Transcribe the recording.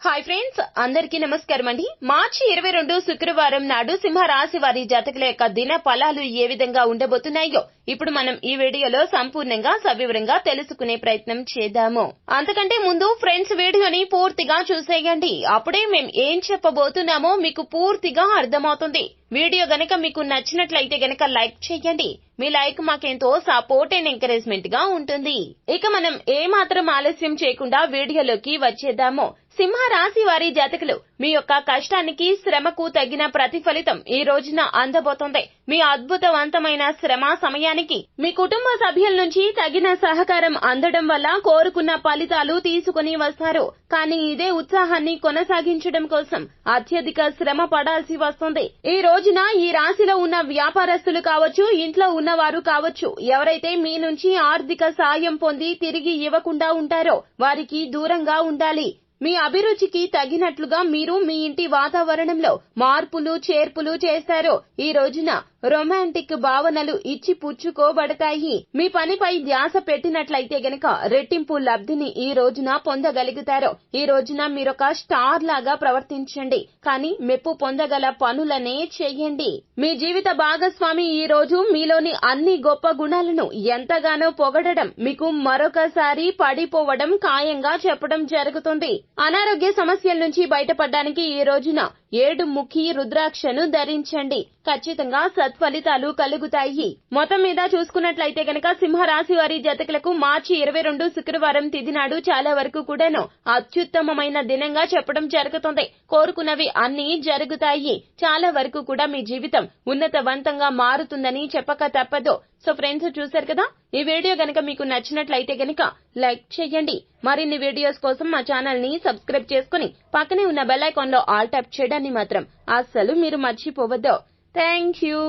Hi friends, అందరికీ నమస్కారం అండి. మార్చి 22 శుక్రవారం నాడు సింహరాశి వారి జాతకుల యొక్క దిన ఫలాలు ఏ విధంగా ఉండబోతున్నాయో ఇప్పుడు మనం ఈ వీడియోలో సంపూర్ణంగా సవివరంగా తెలుసుకునే ప్రయత్నం చేద్దాము. అంతకంటే ముందు ఫ్రెండ్స్ వీడియోని పూర్తిగా చూసేయండి. అప్పుడే మేము ఏం చెప్పబోతున్నామో మీకు పూర్తిగా అర్థమవుతుంది. వీడియో గనక మీకు నచ్చినట్లయితే గనక లైక్ చేయండి. మీ లైక్ మాకెంతో సపోర్ట్ అండ్ ఎంకరేజ్మెంట్ గా ఉంటుంది. ఇక మనం ఏ మాత్రం ఆలస్యం చేయకుండా వీడియోలోకి వచ్చేద్దాము. సింహరాశి వారి జాతకులు మీ యొక్క కష్టానికి శ్రమకు తగిన ప్రతిఫలితం ఈ రోజున అందబోతోంది. మీ అద్భుతవంతమైన శ్రమ సమయానికి మీ కుటుంబ సభ్యుల నుంచి తగిన సహకారం అందడం వల్ల కోరుకున్న ఫలితాలు తీసుకుని వస్తారు. కానీ ఇదే ఉత్సాహాన్ని కొనసాగించడం కోసం అత్యధిక శ్రమ పడాల్సి వస్తుంది. ఈ రోజున ఈ రాశిలో ఉన్న వ్యాపారస్తులు కావచ్చు, ఇంట్లో ఉన్నవారు కావచ్చు, ఎవరైతే మీ నుంచి ఆర్థిక సాయం పొంది తిరిగి ఇవ్వకుండా ఉంటారో వారికి దూరంగా ఉండాలి. మీ అభిరుచికి తగినట్లుగా మీరు మీ ఇంటి వాతావరణంలో మార్పులు చేర్పులు చేస్తారు. ఈ రోజున రొమాంటిక్ భావనలు ఇచ్చి పుచ్చుకోబడతాయి. మీ పనిపై ధ్యాస పెట్టినట్లయితే గనక రెట్టింపు లబ్ధిని ఈ రోజున పొందగలుగుతారు. ఈ రోజున మీరొక స్టార్ లాగా ప్రవర్తించండి, కానీ మెప్పు పొందగల పనులనే చేయండి. మీ జీవిత భాగస్వామి ఈ రోజు మీలోని అన్ని గొప్ప గుణాలను ఎంతగానో పొగడడం, మీకు మరొకసారి పడిపోవడం ఖాయంగా చెప్పడం జరుగుతుంది. అనారోగ్య సమస్యల నుంచి బయటపడడానికి ఈ రోజున 7 ముఖి రుద్రాక్షను ధరించండి. ఖచ్చితంగా సత్ఫలితాలు కలుగుతాయి. మొత్తం మీద చూసుకున్నట్లయితే గనక సింహరాశి వారి జాతకులకు మార్చి 22 శుక్రవారం తిథి నాడు చాలా వరకు కూడాను అత్యుత్తమమైన దినంగా చెప్పడం జరుగుతుంది. కోరుకున్నవి అన్ని జరుగుతాయి. చాలా వరకు కూడా మీ జీవితం ఉన్నతవంతంగా మారుతుందని చెప్పక తప్పదు. సో ఫ్రెండ్స్, చూశారు కదా, ఈ వీడియో గనక మీకు నచ్చినట్లయితే గనక లైక్ చేయండి. మరిన్ని వీడియోస్ కోసం మా ఛానల్ ని సబ్స్క్రైబ్ చేసుకుని పక్కనే ఉన్న బెల్ ఐకాన్ లో ఆల్ ట్యాప్ చేయడాన్ని మాత్రం అస్సలు మీరు మర్చిపోవద్దు. Thank you.